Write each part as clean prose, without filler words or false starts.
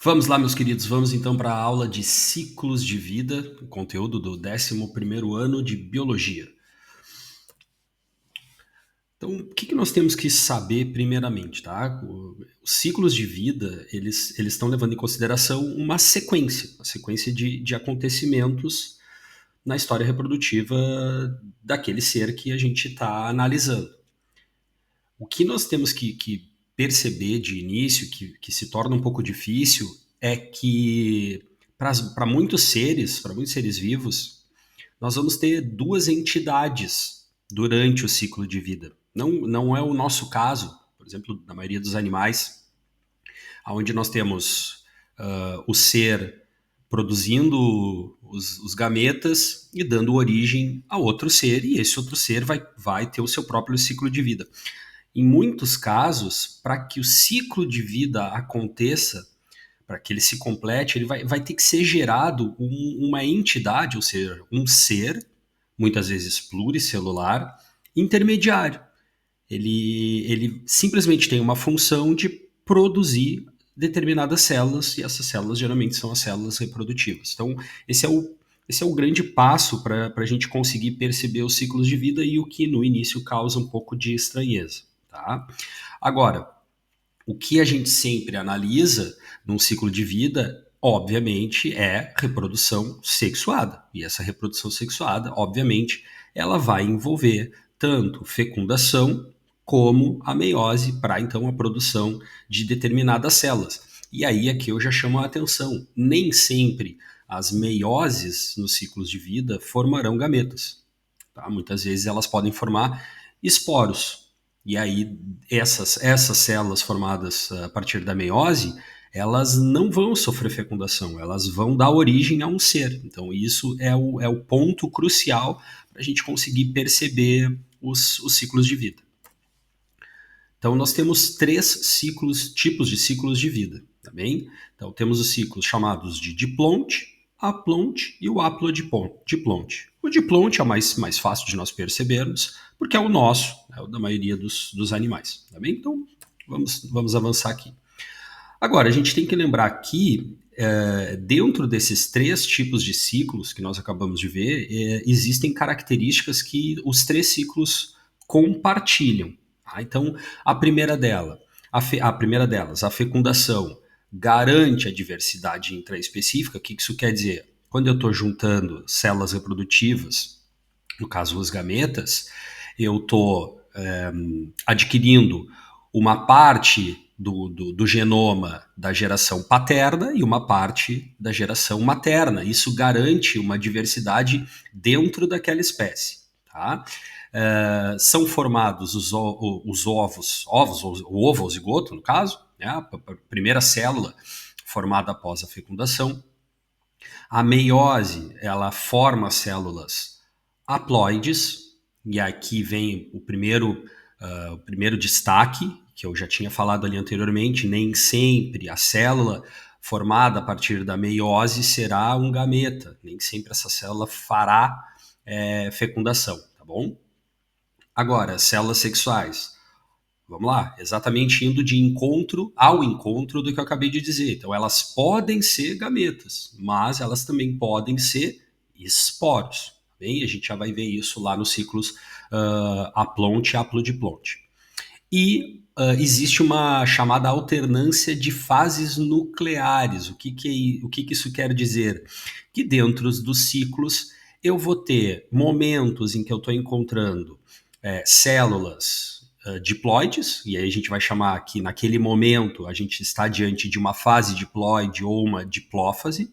Vamos lá, meus queridos, vamos então para a aula de ciclos de vida, o conteúdo do 11º ano de biologia. Então, o que nós temos que saber primeiramente, tá? Os ciclos de vida, eles estão levando em consideração uma sequência de acontecimentos na história reprodutiva daquele ser que a gente está analisando. O que nós temos que perceber de início, que se torna um pouco difícil, é que para muitos seres vivos, nós vamos ter duas entidades durante o ciclo de vida. Não é o nosso caso, por exemplo, na maioria dos animais, onde nós temos o ser produzindo os gametas e dando origem a outro ser, e esse outro ser vai ter o seu próprio ciclo de vida. Em muitos casos, para que o ciclo de vida aconteça, para que ele se complete, ele vai ter que ser gerado uma entidade, ou seja, um ser, muitas vezes pluricelular, intermediário. Ele simplesmente tem uma função de produzir determinadas células, e essas células geralmente são as células reprodutivas. Então, esse é o grande passo para a gente conseguir perceber os ciclos de vida e o que no início causa um pouco de estranheza. Tá? Agora, o que a gente sempre analisa num ciclo de vida, obviamente, é reprodução sexuada. E essa reprodução sexuada, obviamente, ela vai envolver tanto fecundação como a meiose para então a produção de determinadas células. E aí aqui eu já chamo a atenção, nem sempre as meioses nos ciclos de vida formarão gametas. Tá? Muitas vezes elas podem formar esporos. E aí essas células formadas a partir da meiose, elas não vão sofrer fecundação, elas vão dar origem a um ser. Então isso é o ponto crucial para a gente conseguir perceber os ciclos de vida. Então nós temos tipos de ciclos de vida, tá bem? Então temos os ciclos chamados de diplonte, aplonte e o haplodiplonte. O diplonte é o mais fácil de nós percebermos, porque é o nosso, é o da maioria dos animais, tá bem? Então vamos avançar aqui. Agora, a gente tem que lembrar que dentro desses três tipos de ciclos que nós acabamos de ver, existem características que os três ciclos compartilham. Tá? Então, a primeira delas, a fecundação, garante a diversidade intraespecífica. O que isso quer dizer? Quando eu estou juntando células reprodutivas, no caso os gametas, eu estou adquirindo uma parte do genoma da geração paterna e uma parte da geração materna. Isso garante uma diversidade dentro daquela espécie. Tá? São formados os ovos, o ovo ou zigoto, no caso, né? A primeira célula formada após a fecundação. A meiose, ela forma células haploides, e aqui vem o primeiro destaque, que eu já tinha falado ali anteriormente, nem sempre a célula formada a partir da meiose será um gameta, nem sempre essa célula fará fecundação, tá bom? Agora, células sexuais. Vamos lá, exatamente indo ao encontro do que eu acabei de dizer. Então, elas podem ser gametas, mas elas também podem ser esporos. Bem, a gente já vai ver isso lá nos ciclos aplonte e haplodiplonte. E existe uma chamada alternância de fases nucleares. O que isso quer dizer? Que dentro dos ciclos eu vou ter momentos em que eu estou encontrando células diploides, e aí a gente vai chamar que naquele momento a gente está diante de uma fase diploide ou uma diplófase.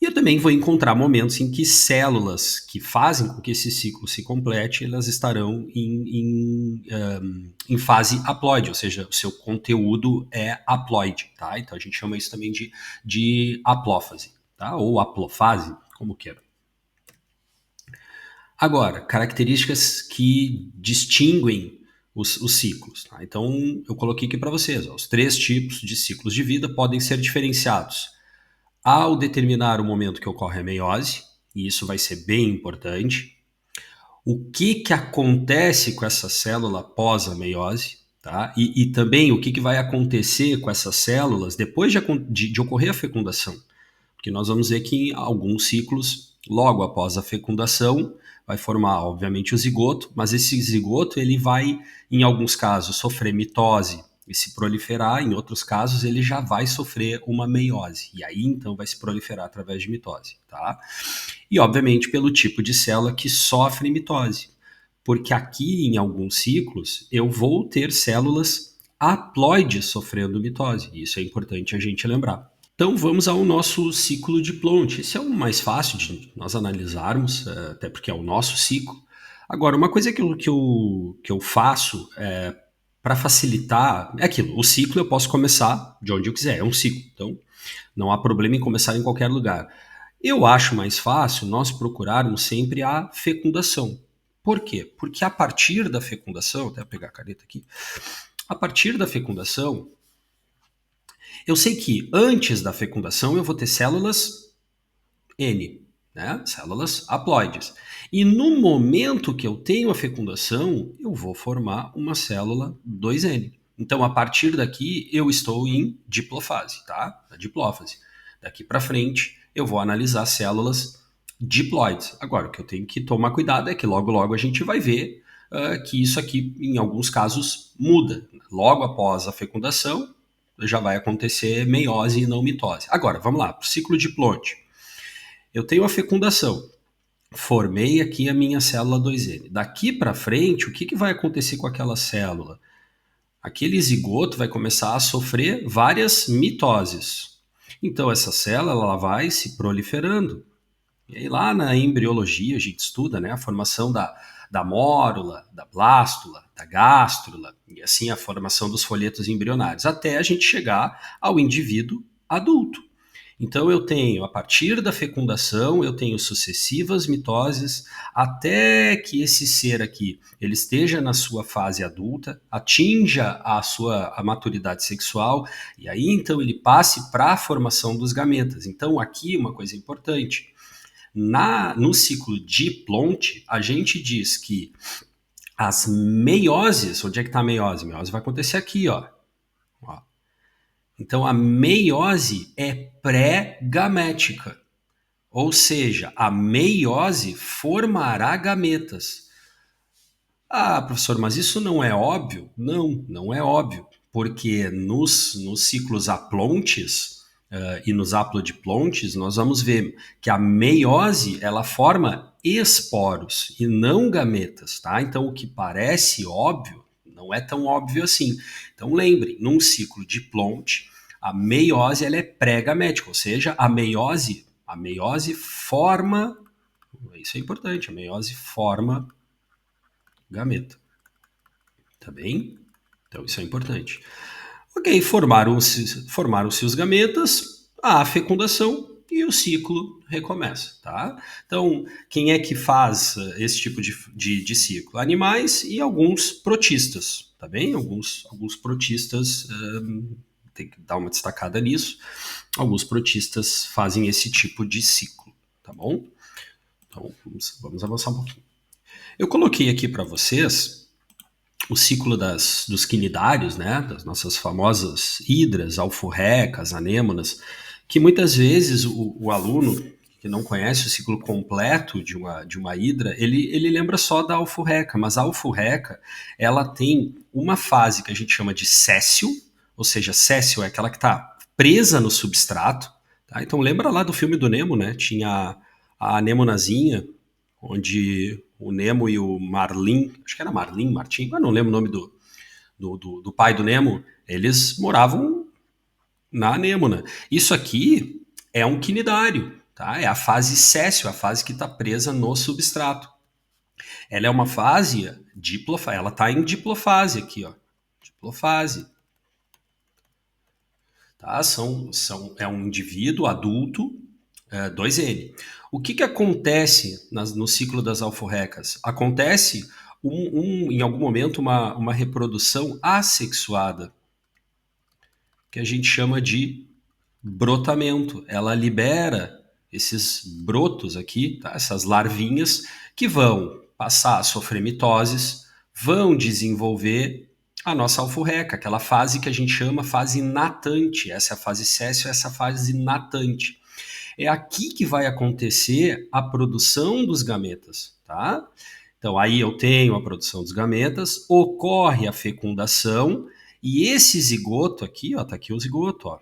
E eu também vou encontrar momentos em que células que fazem com que esse ciclo se complete, elas estarão em fase haploide, ou seja, o seu conteúdo é haploide, tá? Então a gente chama isso também de haplófase, tá? Ou haplofase, como queira. Agora, características que distinguem os ciclos. Tá? Então, eu coloquei aqui para vocês, os 3 tipos de ciclos de vida podem ser diferenciados ao determinar o momento que ocorre a meiose, e isso vai ser bem importante. O que acontece com essa célula após a meiose? Tá? E também o que vai acontecer com essas células depois de ocorrer a fecundação. Porque nós vamos ver que em alguns ciclos, logo após a fecundação, vai formar, obviamente, o zigoto, mas esse zigoto ele vai, em alguns casos, sofrer mitose e se proliferar, em outros casos, ele já vai sofrer uma meiose. E aí, então, vai se proliferar através de mitose. Tá? E, obviamente, pelo tipo de célula que sofre mitose. Porque aqui, em alguns ciclos, eu vou ter células haploides sofrendo mitose. Isso é importante a gente lembrar. Então vamos ao nosso ciclo de Plonte. Esse é o mais fácil de nós analisarmos, até porque é o nosso ciclo. Agora, uma coisa que eu faço para facilitar é aquilo. O ciclo eu posso começar de onde eu quiser, é um ciclo. Então não há problema em começar em qualquer lugar. Eu acho mais fácil nós procurarmos sempre a fecundação. Por quê? Porque a partir da fecundação, até pegar a caneta aqui, a partir da fecundação, eu sei que antes da fecundação eu vou ter células N, né? Células haploides. E no momento que eu tenho a fecundação, eu vou formar uma célula 2N. Então, a partir daqui, eu estou em diplofase, tá? A diplófase. Daqui para frente, eu vou analisar células diploides. Agora, o que eu tenho que tomar cuidado é que logo, logo a gente vai ver que isso aqui, em alguns casos, muda. Logo após a fecundação, já vai acontecer meiose e não mitose. Agora, vamos lá, para o ciclo de Plonte. Eu tenho a fecundação, formei aqui a minha célula 2N. Daqui para frente, o que vai acontecer com aquela célula? Aquele zigoto vai começar a sofrer várias mitoses. Então, essa célula ela vai se proliferando. E aí, lá na embriologia, a gente estuda, né, a formação da mórula, da blástula, da gástrula, e assim a formação dos folhetos embrionários, até a gente chegar ao indivíduo adulto. Então eu tenho, a partir da fecundação, eu tenho sucessivas mitoses até que esse ser aqui ele esteja na sua fase adulta, atinja a maturidade sexual e aí então ele passe para a formação dos gametas. Então aqui uma coisa importante, no ciclo de Plonte, a gente diz que as meioses, onde é que está a meiose? A meiose vai acontecer aqui, ó. Então, a meiose é pré-gamética, ou seja, a meiose formará gametas. Ah, professor, mas isso não é óbvio? Não, não é óbvio, porque nos ciclos aplontes e nos haplodiplontes, nós vamos ver que a meiose ela forma esporos e não gametas, tá? Então, o que parece óbvio não é tão óbvio assim. Então, lembrem, num ciclo de Plonte, a meiose ela é pré-gamética, ou seja, a meiose forma, isso é importante, a meiose forma gameta. Tá bem? Então isso é importante. Ok, formaram-se os gametas, a fecundação e o ciclo recomeça, tá? Então, quem é que faz esse tipo de ciclo? Animais e alguns protistas, tá bem? Alguns protistas, tem que dar uma destacada nisso, alguns protistas fazem esse tipo de ciclo, tá bom? Então, vamos avançar um pouquinho. Eu coloquei aqui para vocês o ciclo dos quinidários, né, das nossas famosas hidras, alforrecas, anêmonas, que muitas vezes o aluno que não conhece o ciclo completo de uma hidra, ele lembra só da alforreca, mas a alforreca, ela tem uma fase que a gente chama de séssil, ou seja, séssil é aquela que está presa no substrato, tá? Então lembra lá do filme do Nemo, né? Tinha a anemonazinha, onde o Nemo e o Marlin, acho que era Marlin, Martin, eu não lembro o nome do pai do Nemo, eles moravam na anêmona. Isso aqui é um quinidário, tá? É a fase séssil, a fase que está presa no substrato. Ela é uma fase diplofase, ela está em diplofase aqui, ó. Diplofase. Tá? É um indivíduo adulto 2N. O que acontece no ciclo das alforrecas? Acontece em algum momento uma reprodução assexuada, que a gente chama de brotamento. Ela libera esses brotos aqui, tá? Essas larvinhas, que vão passar a sofrer mitoses, vão desenvolver a nossa alforreca, aquela fase que a gente chama fase natante. Essa é a fase sessile, essa fase natante. É aqui que vai acontecer a produção dos gametas, tá? Então aí eu tenho a produção dos gametas, ocorre a fecundação e esse zigoto aqui, ó, tá aqui o zigoto, ó,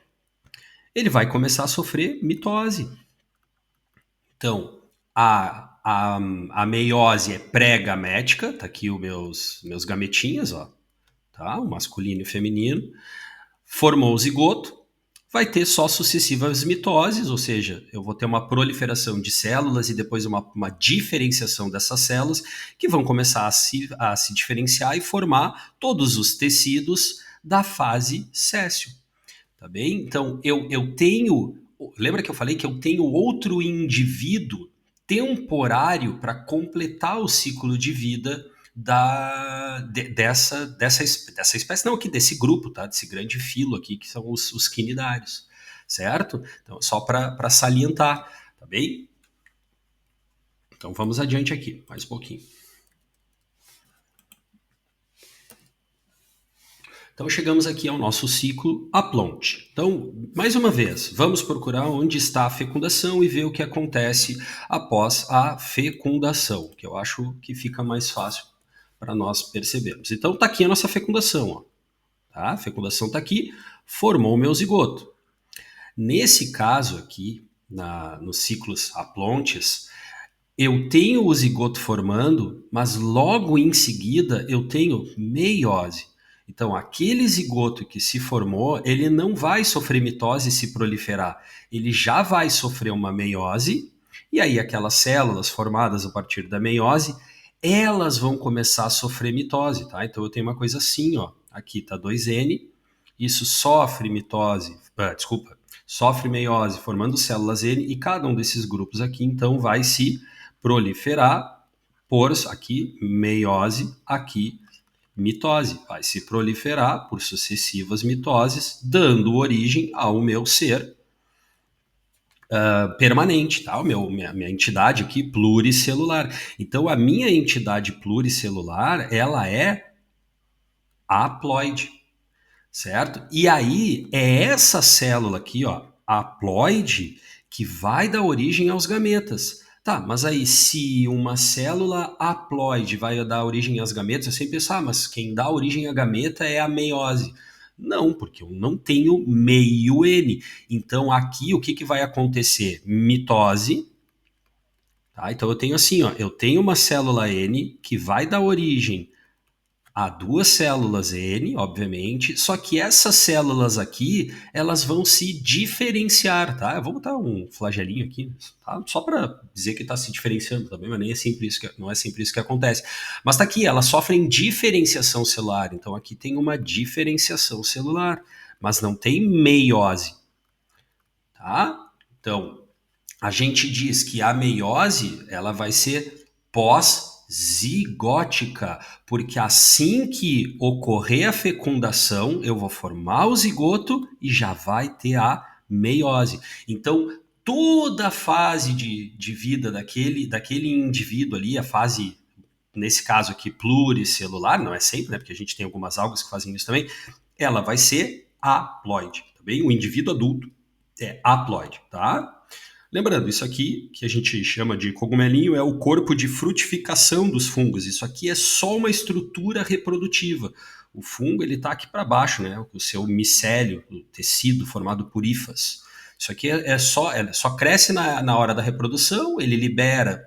ele vai começar a sofrer mitose. Então, a meiose é pré-gamética, tá aqui os meus gametinhas, ó, tá? O masculino e o feminino. Formou o zigoto, vai ter só sucessivas mitoses, ou seja, eu vou ter uma proliferação de células e depois uma diferenciação dessas células que vão começar a se diferenciar e formar todos os tecidos da fase sessile. Tá bem? Então, eu tenho. Lembra que eu falei que eu tenho outro indivíduo temporário para completar o ciclo de vida dessa espécie, não aqui, desse grupo, tá? Desse grande filo aqui, que são os quinidários, certo? Então, só para salientar, tá bem? Então, vamos adiante aqui, mais um pouquinho. Então chegamos aqui ao nosso ciclo aplonte. Então, mais uma vez, vamos procurar onde está a fecundação e ver o que acontece após a fecundação, que eu acho que fica mais fácil para nós percebermos. Então está aqui a nossa fecundação, ó. Tá? A fecundação está aqui, formou o meu zigoto. Nesse caso aqui, nos ciclos aplontes, eu tenho o zigoto formando, mas logo em seguida eu tenho meiose. Então, aquele zigoto que se formou, ele não vai sofrer mitose e se proliferar. Ele já vai sofrer uma meiose, e aí aquelas células formadas a partir da meiose, elas vão começar a sofrer mitose, tá? Então, eu tenho uma coisa assim, ó. Aqui tá 2N, isso sofre mitose, sofre meiose, formando células N, e cada um desses grupos aqui, então, vai se proliferar por aqui meiose, aqui mitose. Vai se proliferar por sucessivas mitoses, dando origem ao meu ser permanente, tá? Minha entidade aqui pluricelular. Então, a minha entidade pluricelular, ela é haploide, certo? E aí, é essa célula aqui, ó, haploide, que vai dar origem aos gametas. Tá, mas aí se uma célula haploide vai dar origem às gametas, eu sempre penso, mas quem dá origem à gameta é a meiose. Não, porque eu não tenho meio N. Então aqui o que vai acontecer? Mitose, tá? Então eu tenho assim, ó, eu tenho uma célula N que vai dar origem há duas células N, obviamente, só que essas células aqui, elas vão se diferenciar, tá? Eu vou botar um flagelinho aqui, tá? Só para dizer que está se diferenciando também, mas nem é sempre isso não é sempre isso que acontece. Mas tá aqui, elas sofrem diferenciação celular, então aqui tem uma diferenciação celular, mas não tem meiose, tá? Então, a gente diz que a meiose, ela vai ser pós-zigótica, porque assim que ocorrer a fecundação, eu vou formar o zigoto e já vai ter a meiose. Então, toda a fase de vida daquele indivíduo ali, a fase, nesse caso aqui, pluricelular, não é sempre, né, porque a gente tem algumas algas que fazem isso também, ela vai ser haploide, tá bem? O indivíduo adulto é haploide, tá? Lembrando, isso aqui, que a gente chama de cogumelinho, é o corpo de frutificação dos fungos. Isso aqui é só uma estrutura reprodutiva. O fungo, ele está aqui para baixo, né? O seu micélio, o tecido formado por hifas. Isso aqui só cresce na hora da reprodução, ele libera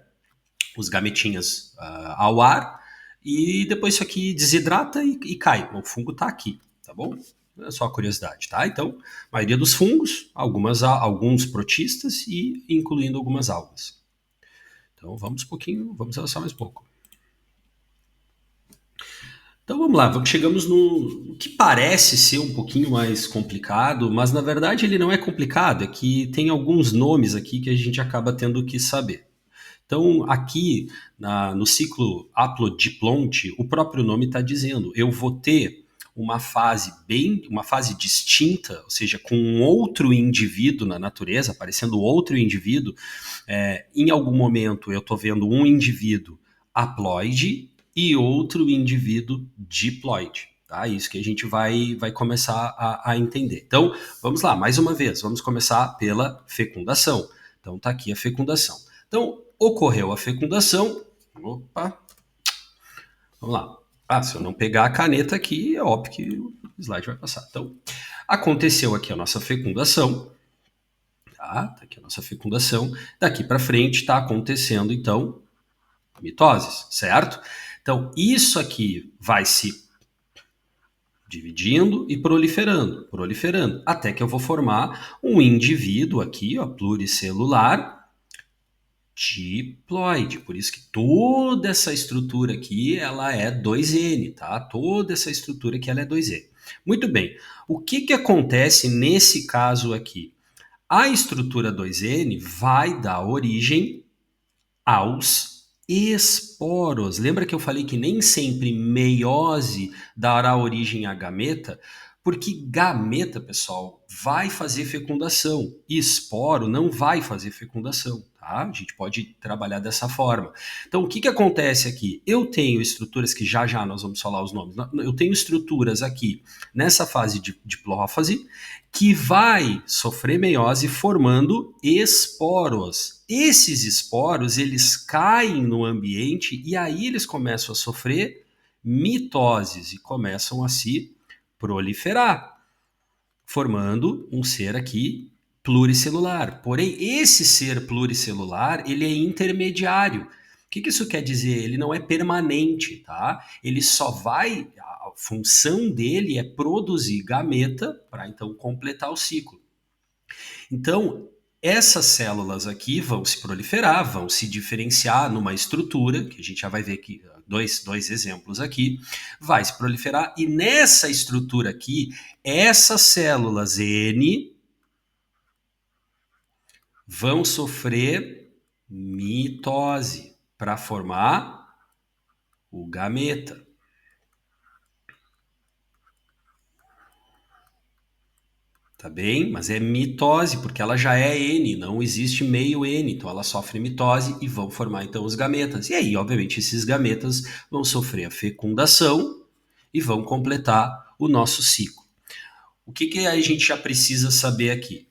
os gametinhas ao ar, e depois isso aqui desidrata e cai. O fungo está aqui, tá bom? É só curiosidade, tá? Então, a maioria dos fungos, alguns protistas e incluindo algumas algas. Então, vamos avançar mais um pouco. Então vamos lá, chegamos no que parece ser um pouquinho mais complicado, mas na verdade ele não é complicado, é que tem alguns nomes aqui que a gente acaba tendo que saber. Então, aqui no ciclo haplodiplonte, o próprio nome está dizendo, eu vou ter uma fase distinta, ou seja, com um outro indivíduo na natureza, aparecendo outro indivíduo. Em algum momento eu estou vendo um indivíduo haploide e outro indivíduo diploide. tá? Isso que a gente vai começar a entender. Então, vamos lá, mais uma vez, vamos começar pela fecundação. Então, tá aqui a fecundação. Então, ocorreu a fecundação. Opa, vamos lá. Ah, se eu não pegar a caneta aqui, é óbvio que o slide vai passar. Então, aconteceu aqui a nossa fecundação. Tá aqui a nossa fecundação. Daqui para frente está acontecendo, então, mitoses, certo? Então, isso aqui vai se dividindo e proliferando, proliferando, até que eu vou formar um indivíduo aqui, ó, pluricelular, diploide. Por isso que toda essa estrutura aqui, ela é 2N, tá? Toda essa estrutura aqui, ela é 2N. Muito bem. O que que acontece nesse caso aqui? A estrutura 2N vai dar origem aos esporos. Lembra que eu falei que nem sempre meiose dará origem a gameta? Porque gameta, pessoal, vai fazer fecundação e esporo não vai fazer fecundação, tá? A gente pode trabalhar dessa forma. Então, o que que acontece aqui? Eu tenho estruturas que já nós vamos falar os nomes. Eu tenho estruturas aqui nessa fase de diplófase que vai sofrer meiose formando esporos. Esses esporos, eles caem no ambiente e aí eles começam a sofrer mitoses e começam a se proliferar, formando um ser aqui pluricelular. Porém, esse ser pluricelular, ele é intermediário. O que que isso quer dizer? Ele não é permanente, tá? Ele só vai, a função dele é produzir gameta para então completar o ciclo. Então, essas células aqui vão se proliferar, vão se diferenciar numa estrutura, que a gente já vai ver aqui dois exemplos aqui, vai se proliferar, e nessa estrutura aqui, essas células N vão sofrer mitose para formar o gameta. Tá bem? Mas é mitose, porque ela já é N, não existe meio N, então ela sofre mitose e vão formar então os gametas. E aí, obviamente, esses gametas vão sofrer a fecundação e vão completar o nosso ciclo. O que que a gente já precisa saber aqui?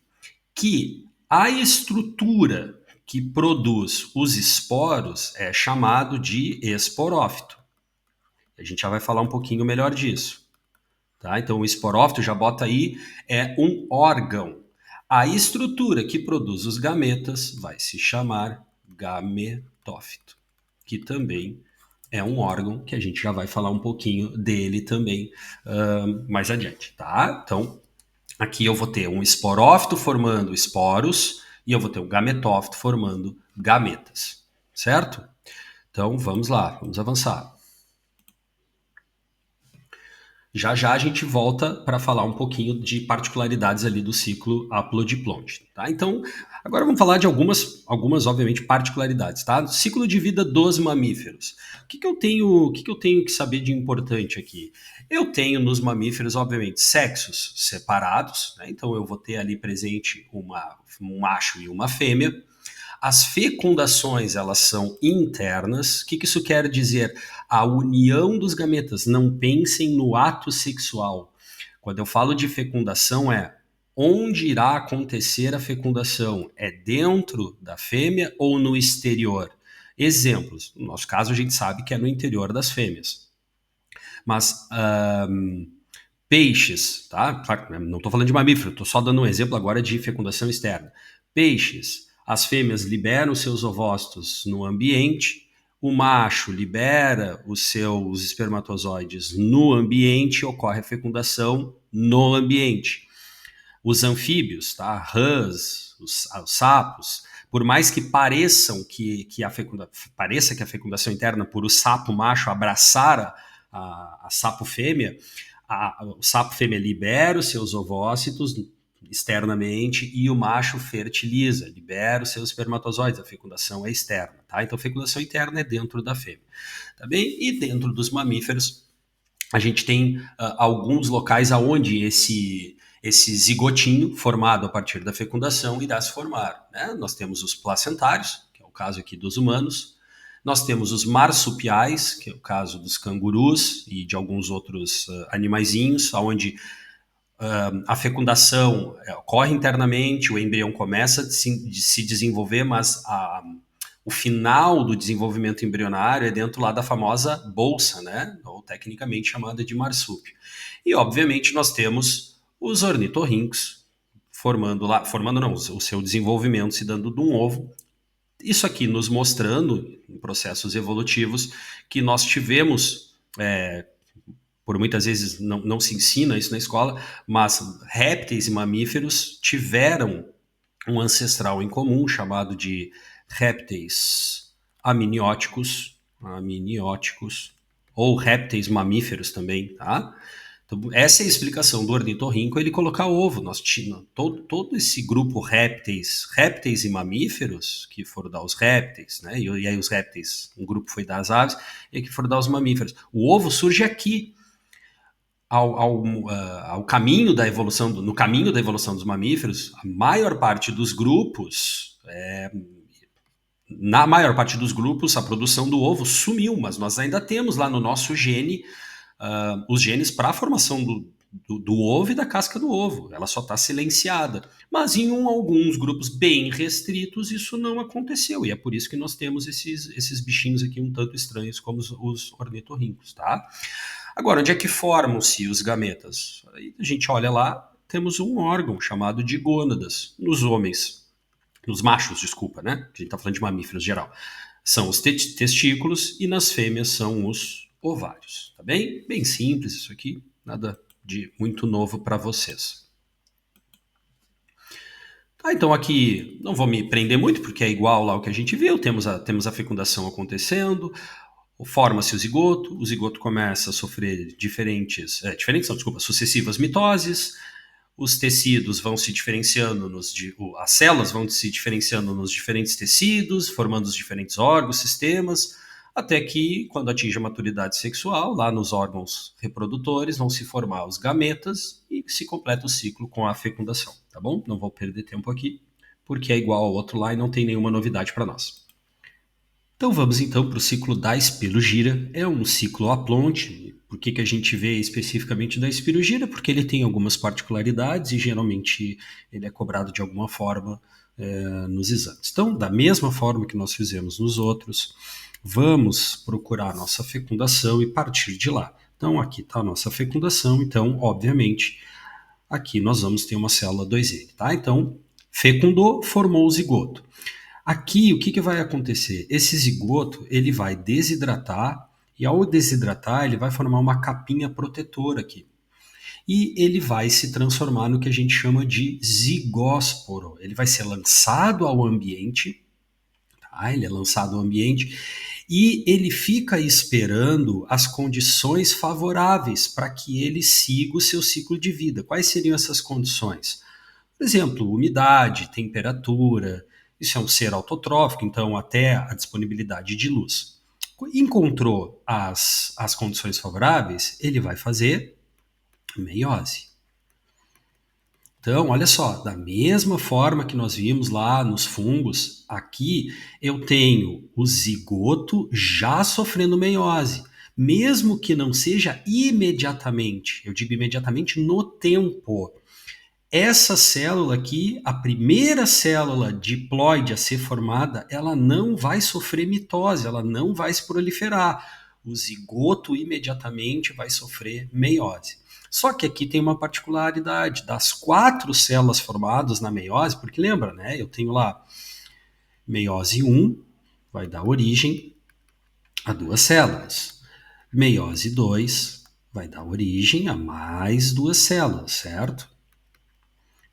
Que a estrutura que produz os esporos é chamado de esporófito. A gente já vai falar um pouquinho melhor disso. Tá? Então, o esporófito, já bota aí, é um órgão. A estrutura que produz os gametas vai se chamar gametófito, que também é um órgão que a gente já vai falar um pouquinho dele também mais adiante. Tá? Então, aqui eu vou ter um esporófito formando esporos e eu vou ter um gametófito formando gametas, certo? Então, vamos lá, vamos avançar. Já já a gente volta para falar um pouquinho de particularidades ali do ciclo haplodiplonte, tá? Então, agora vamos falar de algumas obviamente, particularidades, tá? Ciclo de vida dos mamíferos. O que que eu tenho que saber de importante aqui? Eu tenho nos mamíferos, obviamente, sexos separados, né? Então eu vou ter ali presente um macho e uma fêmea. As fecundações, elas são internas. O que que isso quer dizer? A união dos gametas. Não pensem no ato sexual. Quando eu falo de fecundação, é onde irá acontecer a fecundação? É dentro da fêmea ou no exterior? Exemplos. No nosso caso, a gente sabe que é no interior das fêmeas. Mas peixes, tá? Claro, não estou falando de mamífero, estou só dando um exemplo agora de fecundação externa. Peixes, as fêmeas liberam seus ovócitos no ambiente, o macho libera os seus espermatozoides no ambiente, ocorre a fecundação no ambiente. Os anfíbios, tá? Rãs, os sapos, por mais que pareçam pareça que a fecundação interna por o sapo macho abraçar a sapo fêmea, o sapo fêmea libera os seus ovócitos externamente e o macho fertiliza, libera os seus espermatozoides, a fecundação é externa, tá? Então a fecundação interna é dentro da fêmea, tá bem? E dentro dos mamíferos a gente tem alguns locais aonde esse zigotinho formado a partir da fecundação irá se formar, né? Nós temos os placentários, que é o caso aqui dos humanos, Nós temos os marsupiais, que é o caso dos cangurus e de alguns outros animaizinhos, onde a fecundação ocorre internamente, o embrião começa a se desenvolver, mas o final do desenvolvimento embrionário é dentro lá da famosa bolsa, né? Ou tecnicamente chamada de marsúpio. E, obviamente, nós temos os ornitorrincos formando não, o seu desenvolvimento se dando de um ovo. Isso aqui nos mostrando, em processos evolutivos, que nós tivemos por muitas vezes não se ensina isso na escola, mas répteis e mamíferos tiveram um ancestral em comum chamado de répteis amnióticos ou répteis mamíferos também, tá? Então, essa é a explicação do ornitorrinco, ele colocar ovo. Nós tínhamos todo esse grupo répteis e mamíferos, que foram dar os répteis, né? E aí os répteis, um grupo foi dar as aves, e que foram dar os mamíferos. O ovo surge aqui, ao caminho da evolução, no caminho da evolução dos mamíferos, a maior parte dos grupos, na maior parte dos grupos, a produção do ovo sumiu, mas nós ainda temos lá no nosso gene os genes para a formação do ovo e da casca do ovo. Ela só está silenciada. Mas em alguns grupos bem restritos isso não aconteceu, e é por isso que nós temos esses bichinhos aqui um tanto estranhos como os ornitorrincos, tá? Agora, onde é que formam-se os gametas? Aí a gente olha lá, temos um órgão chamado de gônadas. Nos homens, nos machos, desculpa, né? A gente está falando de mamíferos em geral. São os testículos e nas fêmeas são os ovários, tá bem? Bem simples isso aqui, nada de muito novo para vocês. Tá, então aqui não vou me prender muito, porque é igual lá o que a gente viu, temos a fecundação acontecendo, forma-se o zigoto começa a sofrer sucessivas mitoses, os tecidos vão se diferenciando, as células vão se diferenciando nos diferentes tecidos, formando os diferentes órgãos, sistemas, até que, quando atinge a maturidade sexual, lá nos órgãos reprodutores, vão se formar os gametas e se completa o ciclo com a fecundação, tá bom? Não vou perder tempo aqui, porque é igual ao outro lá e não tem nenhuma novidade para nós. Então vamos então para o ciclo da espirogira. É um ciclo aplonte. Por que a gente vê especificamente da espirogira? Porque ele tem algumas particularidades e geralmente ele é cobrado de alguma forma nos exames. Então, da mesma forma que nós fizemos nos outros, vamos procurar a nossa fecundação e partir de lá. Então aqui está a nossa fecundação, então obviamente aqui nós vamos ter uma célula 2N, tá? Então fecundou, formou o zigoto. Aqui, o que vai acontecer? Esse zigoto, ele vai desidratar, e ao desidratar, ele vai formar uma capinha protetora aqui. E ele vai se transformar no que a gente chama de zigósporo. Ele vai ser lançado ao ambiente, tá? Ele é lançado ao ambiente, e ele fica esperando as condições favoráveis para que ele siga o seu ciclo de vida. Quais seriam essas condições? Por exemplo, umidade, temperatura. Isso é um ser autotrófico, então até a disponibilidade de luz. Encontrou as condições favoráveis, ele vai fazer meiose. Então, olha só, da mesma forma que nós vimos lá nos fungos, aqui eu tenho o zigoto já sofrendo meiose, mesmo que não seja imediatamente, eu digo imediatamente no tempo. Essa célula aqui, a primeira célula diploide a ser formada, ela não vai sofrer mitose, ela não vai se proliferar. O zigoto imediatamente vai sofrer meiose. Só que aqui tem uma particularidade, das 4 células formadas na meiose, porque lembra, né? Eu tenho lá meiose 1, vai dar origem a 2 células. Meiose 2 vai dar origem a mais 2 células, certo?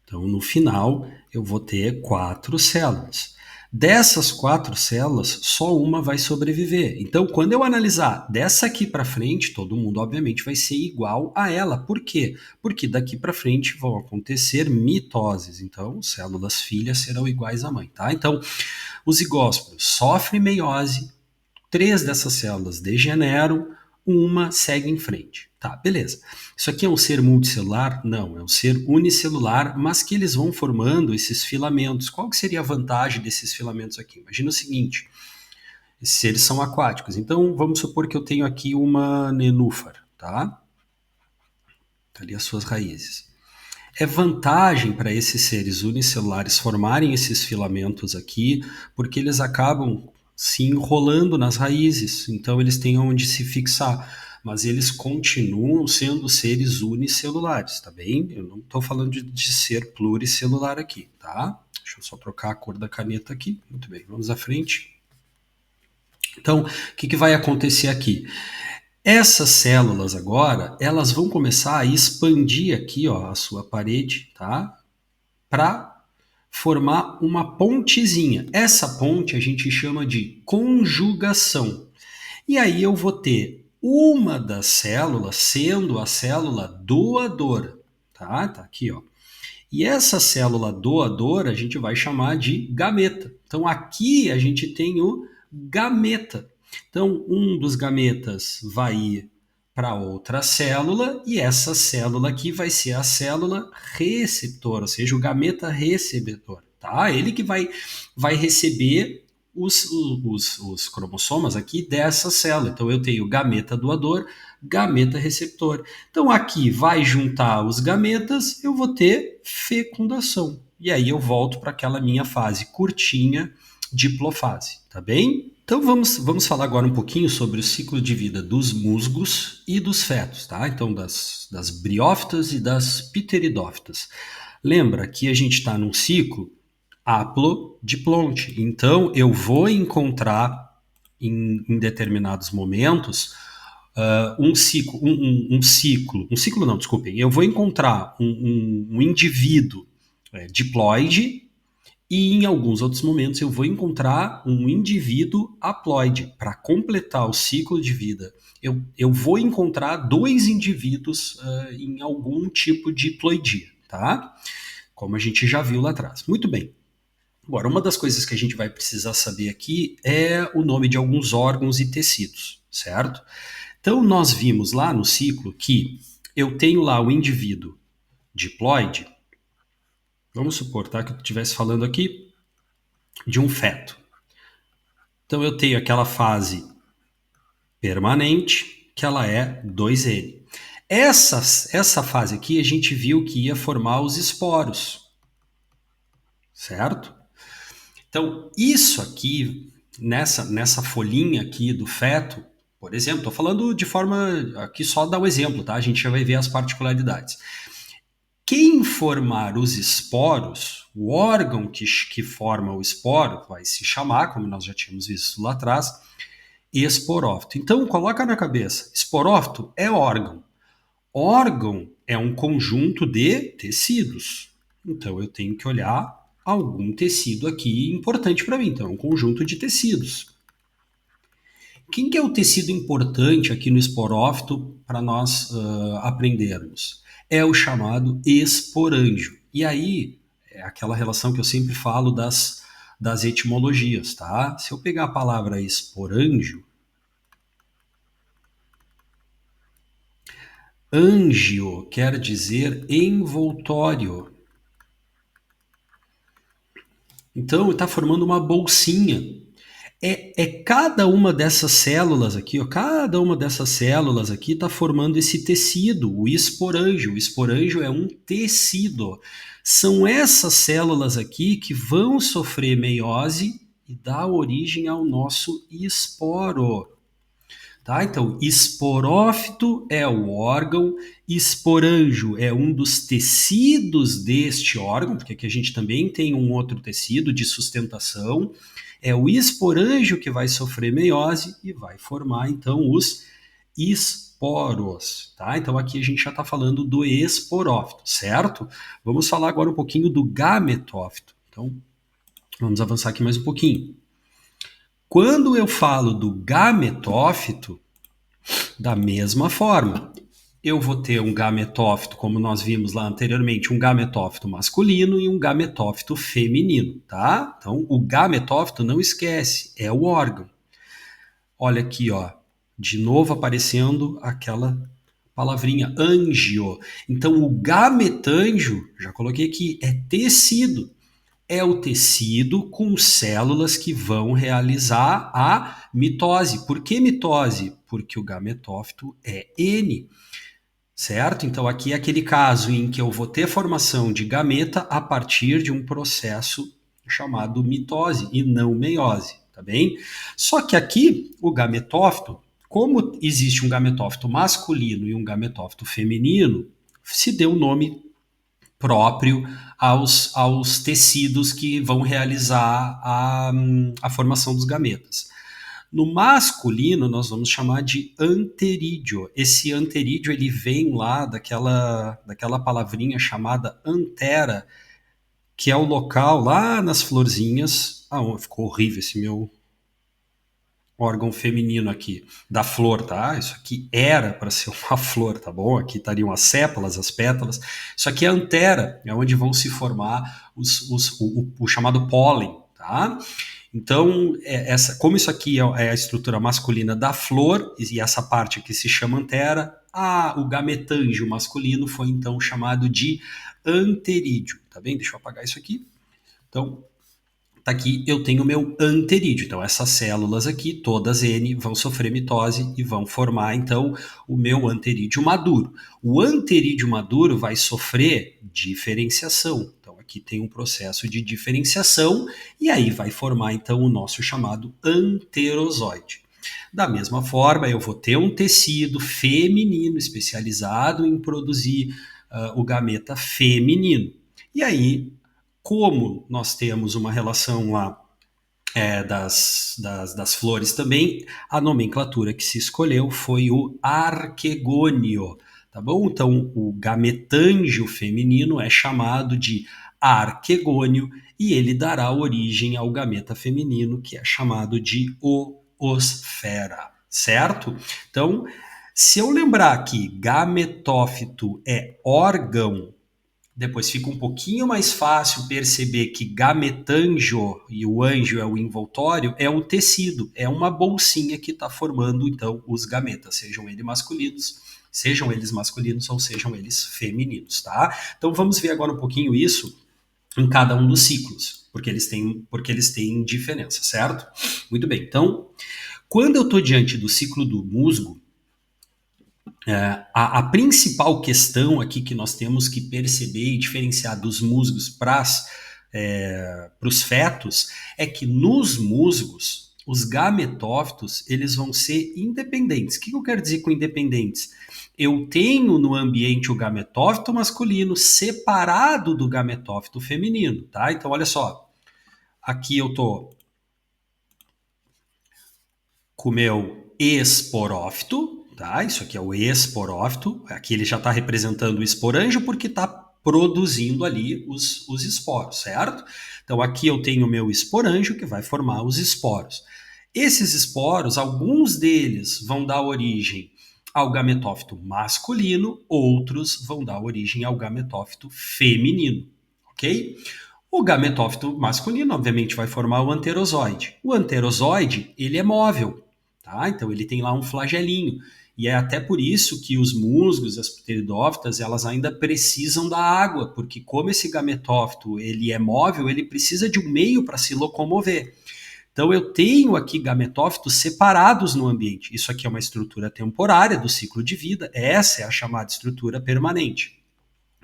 Então, no final, eu vou ter 4 células. Dessas 4 células, só uma vai sobreviver. Então, quando eu analisar dessa aqui para frente, todo mundo, obviamente, vai ser igual a ela. Por quê? Porque daqui para frente vão acontecer mitoses. Então, células filhas serão iguais à mãe, tá? Então, o zigósporo sofre meiose, 3 dessas células degeneram, uma segue em frente. Tá, beleza. Isso aqui é um ser multicelular? Não, é um ser unicelular, mas que eles vão formando esses filamentos. Qual que seria a vantagem desses filamentos aqui? Imagina o seguinte, Esses seres são aquáticos. Então, vamos supor que eu tenho aqui uma nenúfar, tá? Ali as suas raízes. É vantagem para esses seres unicelulares formarem esses filamentos aqui, porque eles acabam se enrolando nas raízes, então eles têm onde se fixar. Mas eles continuam sendo seres unicelulares, tá bem? Eu não estou falando de ser pluricelular aqui, tá? Deixa eu só trocar a cor da caneta aqui. Muito bem, vamos à frente. Então, o que vai acontecer aqui? Essas células agora, elas vão começar a expandir aqui, ó, a sua parede, tá? Para formar uma pontezinha. Essa ponte a gente chama de conjugação. E aí eu vou ter uma das células sendo a célula doadora, tá? Tá aqui, ó. E essa célula doadora a gente vai chamar de gameta. Então aqui a gente tem o gameta. Então um dos gametas vai ir para outra célula e essa célula aqui vai ser a célula receptora, ou seja, o gameta recebedor, tá? Ele que vai receber os cromossomas aqui dessa célula. Então eu tenho gameta doador, gameta receptor. Então aqui vai juntar os gametas, eu vou ter fecundação. E aí eu volto para aquela minha fase curtinha, diplofase, tá bem? Então vamos falar agora um pouquinho sobre o ciclo de vida dos musgos e dos fetos, tá? Então das briófitas e das pteridófitas. Lembra que a gente está num ciclo haplodiplonte. Então eu vou encontrar em determinados momentos um ciclo não, desculpem, eu vou encontrar um indivíduo diploide e em alguns outros momentos eu vou encontrar um indivíduo haploide. Para completar o ciclo de vida, eu vou encontrar dois indivíduos em algum tipo de ploidia, tá? Como a gente já viu lá atrás. Muito bem. Agora, uma das coisas que a gente vai precisar saber aqui é o nome de alguns órgãos e tecidos, certo? Então, nós vimos lá no ciclo que eu tenho lá o indivíduo diploide. Vamos supor, tá, que eu estivesse falando aqui de um feto. Então, eu tenho aquela fase permanente, que ela é 2N. Essa fase aqui, a gente viu que ia formar os esporos, certo? Então, isso aqui, nessa folhinha aqui do feto, por exemplo, estou falando de forma, aqui só dar o exemplo, tá? A gente já vai ver as particularidades. Quem formar os esporos, o órgão que forma o esporo, vai se chamar, como nós já tínhamos visto lá atrás, esporófito. Então, coloca na cabeça, esporófito é órgão. Órgão é um conjunto de tecidos. Então, eu tenho que olhar algum tecido aqui importante para mim. Então, é um conjunto de tecidos. Quem que é o tecido importante aqui no esporófito para nós aprendermos? É o chamado esporângio. E aí, é aquela relação que eu sempre falo das etimologias, tá? Se eu pegar a palavra esporângio, ângio quer dizer envoltório. Então, está formando uma bolsinha. É cada uma dessas células aqui, ó, cada uma dessas células aqui está formando esse tecido, o esporângio. O esporângio é um tecido. São essas células aqui que vão sofrer meiose e dar origem ao nosso esporo. Tá? Então, esporófito é o órgão, esporângio é um dos tecidos deste órgão, porque aqui a gente também tem um outro tecido de sustentação. É o esporângio que vai sofrer meiose e vai formar, então, os esporos. Tá? Então, aqui a gente já está falando do esporófito, certo? Vamos falar agora um pouquinho do gametófito. Então, vamos avançar aqui mais um pouquinho. Quando eu falo do gametófito, da mesma forma, eu vou ter um gametófito, como nós vimos lá anteriormente, um gametófito masculino e um gametófito feminino, tá? Então, o gametófito, não esquece, é o órgão. Olha aqui, ó, de novo aparecendo aquela palavrinha, ângio. Então, o gametângio, já coloquei aqui, é tecido. é o tecido com células que vão realizar a mitose. Por que mitose? Porque o gametófito é N, certo? Então aqui é aquele caso em que eu vou ter formação de gameta a partir de um processo chamado mitose e não meiose, tá bem? Só que aqui o gametófito, como existe um gametófito masculino e um gametófito feminino, se deu o nome próprio aos tecidos que vão realizar a formação dos gametas. No masculino, nós vamos chamar de anterídeo. Esse anterídeo ele vem lá daquela palavrinha chamada antera, que é o local lá nas florzinhas. Ah, ficou horrível esse meu órgão feminino aqui, da flor, tá? Isso aqui era para ser uma flor, tá bom? Aqui estariam as sépalas, as pétalas. Isso aqui é a antera, é onde vão se formar o chamado pólen, tá? Então, como isso aqui é a estrutura masculina da flor, e essa parte aqui se chama antera, o gametângio masculino foi então chamado de anterídeo, tá bem? Deixa eu apagar isso aqui. Então, tá aqui, eu tenho o meu anterídeo. Então, essas células aqui, todas N, vão sofrer mitose e vão formar, então, o meu anterídeo maduro. O anterídeo maduro vai sofrer diferenciação. Então, aqui tem um processo de diferenciação e aí vai formar, então, o nosso chamado anterozoide. Da mesma forma, eu vou ter um tecido feminino especializado em produzir o gameta feminino. E aí, como nós temos uma relação lá das flores também, a nomenclatura que se escolheu foi o arquegônio, tá bom? Então, o gametângio feminino é chamado de arquegônio e ele dará origem ao gameta feminino, que é chamado de oosfera, certo? Então, se eu lembrar que gametófito é órgão, depois fica um pouquinho mais fácil perceber que gametângio, e o anjo é o envoltório, é o tecido, é uma bolsinha que está formando então os gametas, sejam eles masculinos ou sejam eles femininos, tá? Então vamos ver agora um pouquinho isso em cada um dos ciclos, porque eles têm diferença, certo? Muito bem, então, quando eu estou diante do ciclo do musgo, a principal questão aqui que nós temos que perceber e diferenciar dos musgos para os fetos é que nos musgos, os gametófitos, eles vão ser independentes. O que eu quero dizer com independentes? Eu tenho no ambiente o gametófito masculino separado do gametófito feminino, tá? Então, olha só. Aqui eu tô com o meu esporófito, tá? Isso aqui é o esporófito. Aqui ele já está representando o esporanjo porque está produzindo ali os esporos, certo? Então aqui eu tenho o meu esporanjo que vai formar os esporos. Esses esporos, alguns deles vão dar origem ao gametófito masculino, outros vão dar origem ao gametófito feminino, ok? O gametófito masculino, obviamente, vai formar o anterozoide. O anterozoide, ele é móvel, tá? Então ele tem lá um flagelinho. E é até por isso que os musgos, as pteridófitas, elas ainda precisam da água, porque como esse gametófito ele é móvel, ele precisa de um meio para se locomover. Então eu tenho aqui gametófitos separados no ambiente. Isso aqui é uma estrutura temporária do ciclo de vida. Essa é a chamada estrutura permanente.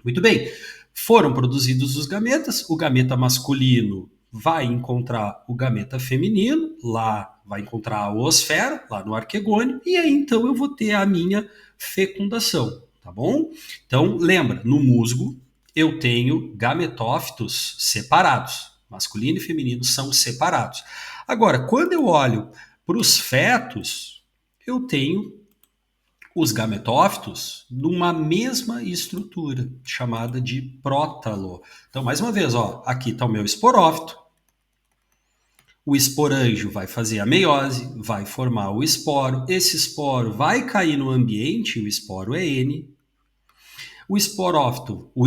Muito bem. Foram produzidos os gametas, o gameta masculino vai encontrar o gameta feminino, lá vai encontrar a oosfera, lá no arquegônio, e aí então eu vou ter a minha fecundação, tá bom? Então, lembra, no musgo eu tenho gametófitos separados, masculino e feminino são separados. Agora, quando eu olho para os fetos, eu tenho os gametófitos numa mesma estrutura, chamada de prótalo. Então, mais uma vez, ó, aqui está o meu esporófito. O esporanjo vai fazer a meiose, vai formar o esporo. Esse esporo vai cair no ambiente, o esporo é N. O esporófito, o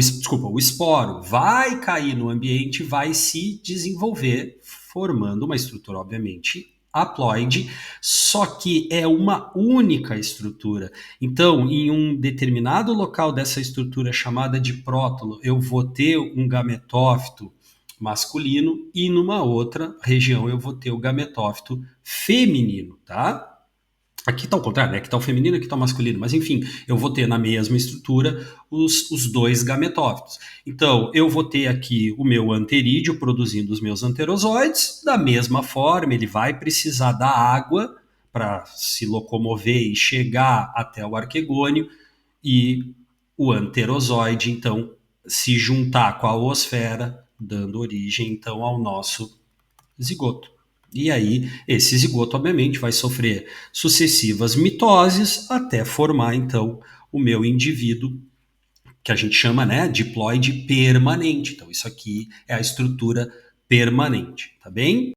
esporo vai cair no ambiente, vai se desenvolver, formando uma estrutura, obviamente, haploide, só que é uma única estrutura. Então, em um determinado local dessa estrutura chamada de prótalo, eu vou ter um gametófito masculino e numa outra região eu vou ter o gametófito feminino, tá? Aqui está o contrário, né? Aqui está o feminino, aqui está o masculino. Mas, enfim, eu vou ter na mesma estrutura os dois gametófitos. Então, eu vou ter aqui o meu anterídeo produzindo os meus anterozoides. Da mesma forma, ele vai precisar da água para se locomover e chegar até o arquegônio. E o anterozoide, então, se juntar com a oosfera, dando origem, então, ao nosso zigoto. E aí, esse zigoto, obviamente, vai sofrer sucessivas mitoses até formar, então, o meu indivíduo, que a gente chama, né, diploide permanente. Então, isso aqui é a estrutura permanente, tá bem?